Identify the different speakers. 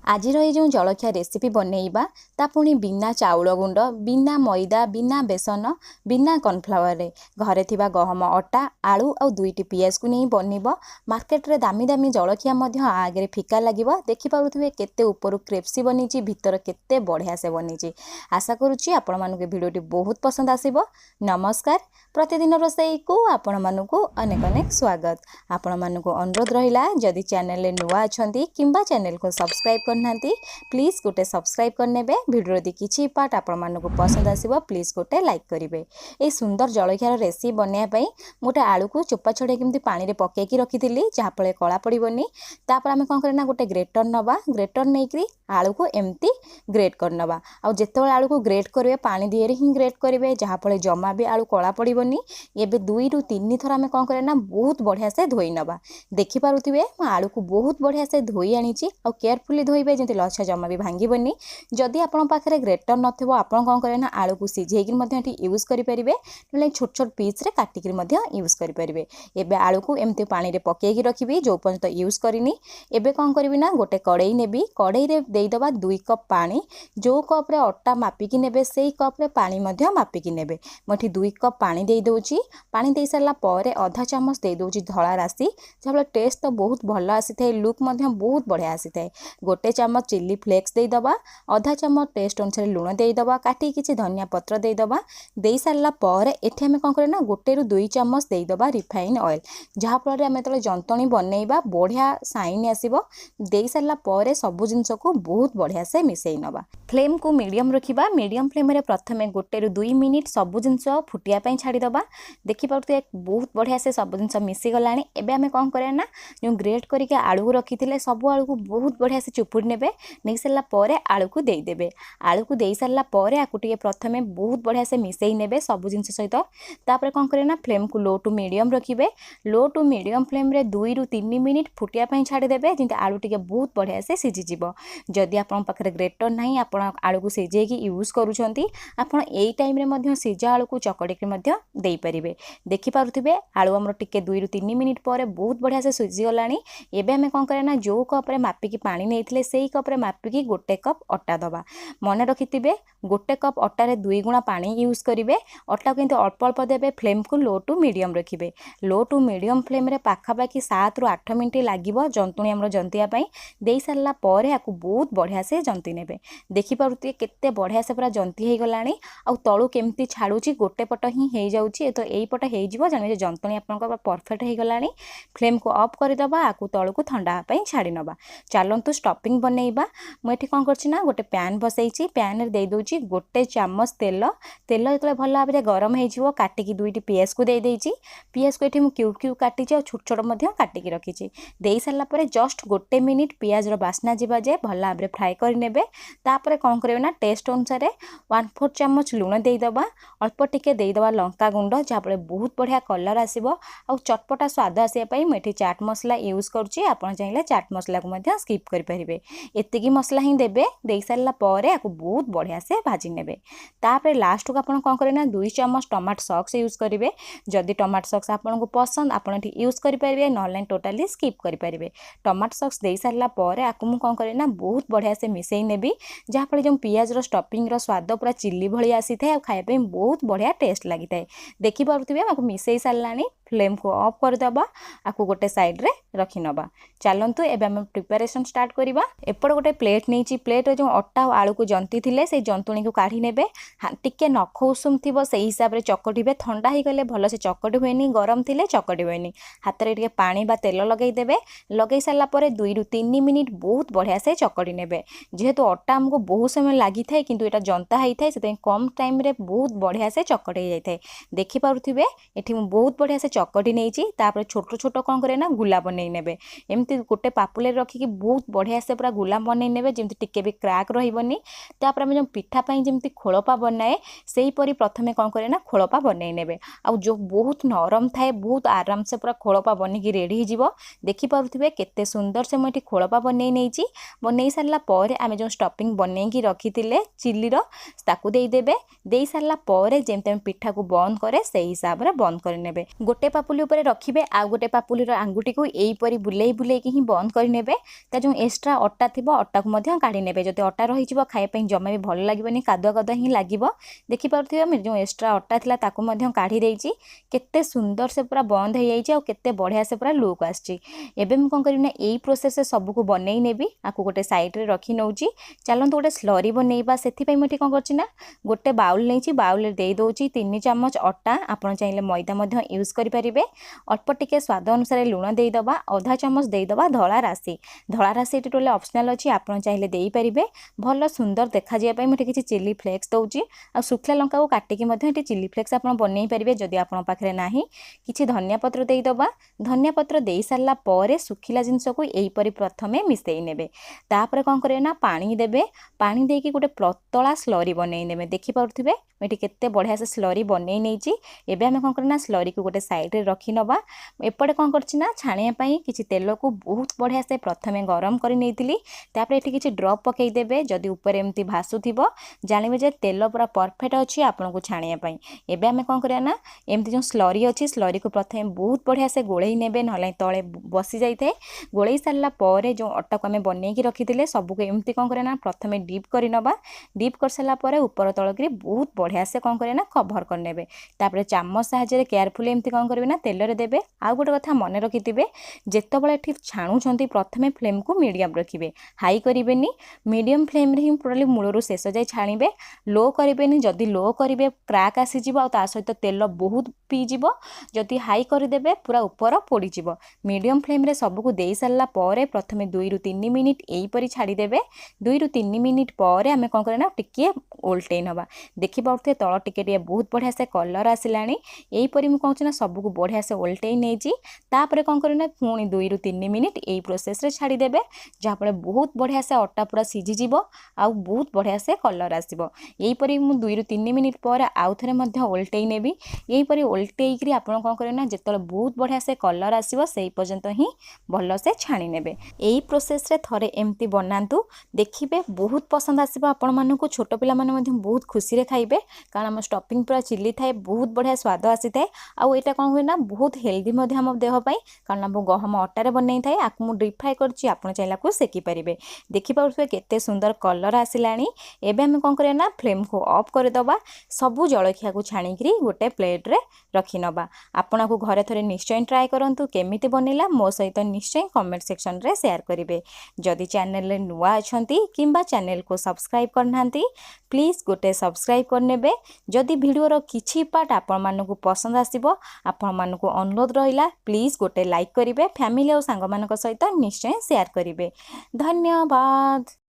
Speaker 1: आज जो जलखिया रेसिपी बनैबा ता पुणी बिना चाउल गुंड बिना मैदा बिना बेसन बिना कॉर्नफ्लावर रे घरे थिबा गहम अटा आलू और दुईटी पियाज को नहीं बनब। मार्केट रे दामी दामी जलखिया मध्य आगे फिका लगे देखि पारुथिबे केते ऊपर क्रेप्सी बनीची भीतर केते बढ़िया से बनीची। आशा करुच्ची आपण मानक वीडियोटी बहुत पसंद आसीबो। नमस्कार, प्रतिदिन रोसई को आपण मानक अनेक अनेक स्वागत। आपण मानक अनुरोध रहिला जदि चैनल नुआ अछंती किंबा चैनल को सब्सक्राइब करना प्लीज गोटे सब्सक्राइब करने वीडियो दी किछि पार्ट आपण मानक पसंद आसीबो प्लीज गोटे लाइक करेंगे। ये सुंदर जलखियार रेसिपी बनवाई गोटे आलू को चोपा छड़े केमती पानी रे पकेकी रखी जहाँफल कला पड़ोनी। तापर आम कौन करना गोटे ग्रेटर नवा ग्रेटर नहीं आलू को एमती ग्रेट करनवा। आ जिते आलू को ग्रेट करेंगे पानी दिए ही ग्रेट करेंगे जहाँफल जमा भी आलू कला पड़ोनी। एबे 2 ରୁ 3 थर आम कौन करना बहुत बढ़िया से धोई नवा। देखिपे आलू को बहुत बढ़िया से धोई आनी और केयरफुली धोइबे जमी लच्छा जमा भी भांगनी। जदि आपण पाखे ग्रेटर नथिबो आपण कौन करे ना आलू को सिझेकी यूज करेंगे छोट छोट पीस रे काटिकी यूज करेंगे। एबे आलू को एमती पानी रे पकेकी रखी जो पर्यंत यूज करनी। एबे कौन करी ना गोटे कड़ई नेबी कड़ई रे देदेबा 2 कप पानी जो कप रे अटा मापिकी नेबे से कप रे पानी मध्य मापिकी नेबे। मुझे 2 कप पानी दे दउची। पानी दे सारा पर आधा चामच दे दउची धला राशि जहाँ टेस्ट तो बहुत भल आसी थाए लुक मध्य बहुत बढ़िया आसी थाए। गोटे चामच चिली फ्लेक्स देदबा आधा चामच टेस्ट अनुसार लुण देदबा काटी किछि धनिया पत्र देदबा। दे सारा पर एठी आमे कौन करना 1 ରୁ 2 चामच देदबा रिफाइन ऑयल जहाँ फल आम जो जंतणी बनैबा बढ़िया साइन आसीबो। दे सारा पर सबु जिनस को बहुत बढ़िया से मिसई नवा। फ्लेम को मीडियम रखिबा। मीडियम फ्लेम रे प्रथमे 1 ରୁ 2 मिनिट सबु जिनस फुटिया पई छाड़ीदबा। देखि पारुते बहुत बढ़िया से सब जिनस मिसी गलानी। एबे आमे कौन करना जो ग्रेट करके आलू रखी सब आलू को बहुत बढ़िया से चुपुड़ी नेबे। नहीं सारा पर आलू को देदेबे। आलू को दे सारा पर आपको प्रथमे बहुत बढ़िया से मिसई नेबे सब जिनस सहित। तापर कौन करना फ्लेम को लो टू मीडियम रखिबे। लो टू मीडियम फ्लेम रे 2 ରୁ 3 मिनिट फुटिया पई छाड़ीदेबे जमी आलू टिके बहुत बढ़िया से सिझीजिवो। जदि आपन पाखरे ग्रेटर नहीं आप आलू को सिझेकी यूज करूछंती आपन एई टाइम रे मध्य सिझा आलू को चकड़ीकी मध्य देई परिबे। देखि पारुथिबे आलू हमर टिके 2 ରୁ 3 मिनिट पर बहुत बढ़िया से सिझी गलानी। एबे हमें कौन करना जो कप रे मापिकी पानी नेइथिले सेई कप रे मापिकी 1 कप अटा दबा। मन रखिथिबे 1 कप अटा रे 2 गुणा पानी यूज करिवे। अटा को किंतु अल्प अल्प देबे। फ्लेम को लो टू मीडियम रखिबे। लो टू मीडियम फ्लेम रे पाखापाखि 7 ରୁ 8 मिनिट लागिबो जंतुणी हमर जंतिया पई। देई सारला पर याकू बहुत बढ़िया से जंती नेबे। देखि पारुती केते बढ़िया से पूरा जंती हे गलानी। आ तळु केमती छाडुची गोटे पट ही हे जाउची तो एई पट हे जिवो जानि जंतुणी आपनका परफेक्ट हे गलानी। फ्लेम को ऑफ कर दबा आकू तळु को ठंडा पई छाडी नबा। चलंतु स्टफिंग बनैबा। मुझे कौन करना गोटे पैन बसई पैन रे दे दूची 1 चामच तेल। तेल जो भल भाव में गरम हो काटिकी 2टी पियाज को दे देइची। पियाज को ये क्यूब क्यूब काटी और छोट छोट काटिकी रखी दे सारापर जस्ट 1 मिनिट पियाज बास्ना जावा जाए भल भाव में फ्राए करे। तापर कौन करें टेस्ट अनुसार 1/4 चामच लुण देदेबा। अल्प टिके देदेबा लंका गुंड जहाँफल बहुत बढ़िया कलर आसो आ चटपटा स्वाद आसापी मुझे चाट मसला यूज करुँची। आप चाहिए चाट मसला को स्किप करेंगे। एतिकी मसला ही देबे। दे सारा पर आपको बहुत बढ़िया से भाजी नेबे। तापर लास्ट को आपन कौन करें 2 चामच टमाटो सॉस यूज करेंगे। जदि टमाटो सॉस आपको पसंद आपन यूज करेंगे ना टोटाली स्किप करेंगे। टमाटो सॉस दे सारा पर आपको मुझे कौन करें बहुत बढ़िया से मिसई नेबी जहाँफल जो पियाज स्टफिंग स्वाद पूरा चिल्ली भली आसी था खायापी बहुत बढ़िया टेस्ट लगी था। देखिपे आपको मिसई सारानी। फ्लेम को ऑफ करदबा आपको गोटे साइड रे रखी नबा। चलंतु एबे हम प्रिपरेशन स्टार्ट करिबा। एपड़ गोटे प्लेट नहीं प्लेट जो अटा और आलू को जंती थिले से जंतुणी को काढ़ी नेबे। टिके नख उषुम थिबो से हिसाब रे चकटिबे। ठंडा ही गले भल से चकटी हुएनी गरम थिले चकटी हुएनी। हाथ रे टिके पानी बा तेल लगेई देबे। लगेई सारा पर 2 ରୁ 3 मिनिट बहुत बढ़िया से चकटी नेबे। जेहेतु अटा हमको बहुत समय लगी थाए किंतु एटा जंता ही थाए से कम टाइम रे बहुत बढ़िया से चकटी जाई थाए। देखि पारुथिबे एठी बहुत बढ़िया से चकटी नहीं। छोट छोट कौन करे ना गुला बनई नेबे। एमती गोटे पापुले रखिकी बहुत बढ़िया से पूरा गुला बनई नेबे जमती टिके भी क्रैक रहिबनी। तापर हम जो पिठा पई जमती खोलपा बनाए सेही परी प्रथमे कौन करे ना खोलपा बनई नेबे। आ जो बहुत नरम थाए बहुत आराम से पूरा खोलपा बनिकी रेडी हो जिवो। देखि पारुथिबे केते सुंदर से मुझे खोलपा बनई नेइची। बनई सारला पर आमे जो स्टफिंग बनईकी रखिथिले चिल्ली रो ताकू देई देबे। देई सारला पर जेमते पिठा को बंद करे सेही हिसाब रे बंद कर नेबे। गोटे गोटे पापुली उपर रखिए आउ गोटे पापुलीर आंगुठी को यहीपरी बुले बुले ही बंद करने जो एक्स्ट्रा अटा थी अटा को काढ़ी ने जब अटा रही खायापी जमा भी भल लगे कादुआ कादुआ ही लगे देखिपे जो एक्स्ट्रा अटा था ताकू काढ़ी देती केते सुंदर से पूरा बंद हो जाए केते बढ़िया से पूरा लुक आसी एवं कौन करना यही प्रोसेस सबको बनई नेबी आपको गोटे साइड रखी नौची चलते गोटे स्लरी बनइबा से मुझे कौन करना गोटे बाउल नहीं बाउल दे दूची 3 चामच अटा आप चाहिए मैदा यूज करेंगे अल्प टिके स्वाद अनुसार लुण देदेबा अधा चामच देदेबा धला राशि टोटल ऑप्शनल अच्छी आप चाहिए देपारे भल सुंदर देखा जाए मुझे किसी चिली फ्लेक्स दूची आ सुखला लंका को काटिकी चिली फ्लेक्स आप बनई पारे जदि आप पाखे ना किसी धनिया पत्र देदेबा धनिया पत्र दे सारा पर सुखिला जिनस को यहीपरी प्रथमे मिसई ने तापर कौन करें ना पानी देबे पानी देकी गोटे पतला स्लरी बनई ने देखिपे ये केते बढ़िया से स्लरी बनई नहीं एबे आम कौन करना स्लरी को गोटे साइड रखी नवा एपटे कौन करना छाणियापाई किसी तेल को बहुत बढ़िया से प्रथमे गरम कर नहीं तापर ये किसी ड्रप पकईदेवे जदि ऊपर एमती भासुथिबो जानिबे जे तेल पूरा परफेक्ट अच्छी आपन को छाणियापाई एबे आम कौन करना एमती जो स्लरी अच्छी स्लरी को प्रथमे बहुत बढ़िया से गोलई नेबे ना तले बसी जाए गोलई सारा पर जो अटा को आम बनईकी रखी सबको एमती कौन करना प्रथमे डीप कर नवा डीप कर सारा ऊपर तलक बहुत बढ़िया से कौन करें ना कभर करने तापर चामच साहाय्य केयरफुली एमती कौन करेंगे ना तेल रे देबे आउ गोटे कथा मन रखिथे जितेबाला छाणुंट प्रथमे फ्लेम को मीडियम रखिए हाई करेंगे मीडियम फ्लेम रे ही टोटाली मूलर शेष जाए छाणिबे लो करेंगे जदि लो करेंगे क्राक आसीज आ सहित तेल बहुत पीजिब जदि हाई करदेबे पूरा ऊपर पोड़ीज मीडियम फ्लेम रे सबको दे सारा पर प्रथमे 2 ରୁ 3 मिनिट यहीपरी छाड़देवे 2 ରୁ 3 मिनिट पर आम कौन करना टिके ओल्टे नवा देखिपे तल टिके बहुत बढ़िया से कलर आसला यहीपरी मुझे कहूँ ना सबको बढ़िया से ओल्टे नहीं तापर कौन करना पुणी 2 ରୁ 3 मिनिट यही प्रोसेस रे छाड़देवे जहाँफल बहुत बढ़िया से अटा पूरा सीझीज आउ बहुत बढ़िया से कलर आसो यहीपरी मुझे 2 ରୁ 3 मिनिट पर आउ थे ओल्टे नेबी यहीपरी ओल्टेक आप कौन करें जो बहुत बढ़िया से कलर आसो से पर्यंत ही भल से छाणी ने यही प्रोसेस रे थरे एमती बनातु देखिए बहुत पसंद आसो आपण मानक छोट पिला बहुत खुशी रे खाइबे कारण आम स्टफिंग पूरा चिली थाए बहुत बढ़िया स्वाद आसी थाए आउ एटा कौन हुए ना बहुत हेल्दी आम देह कारण आम गहम अटारे बनई थाए आपको मुझे डीप फ्राए करछि आपण चाहिए को सेकी पारे देखिपे केते सुंदर कलर आसला एबे आम कौन करें ना फ्लेम को ऑफ करदेबा सबू जलखिया को छाणिकी गोटे प्लेट रे रखी नवा आपण को घरे थरे निश्चय ट्राए करंतु केमिति बनेला मो सहित निश्चय कमेंट सेक्शन रे शेयर करिवे जदि चैनल रे नुआ अछंती किंबा चैनल को सब्सक्राइब करनांती प्लीज गोटे सब्सक्राइब करनेबे जदि वीडियो किछि पार्ट आपण मानकु पसंद आसीबो आपण मानकु अनुरोध रहिला प्लीज गोटे लाइक करिवे फैमिली और सांग मानक सहित निश्चय शेयर करिवे धन्यवाद।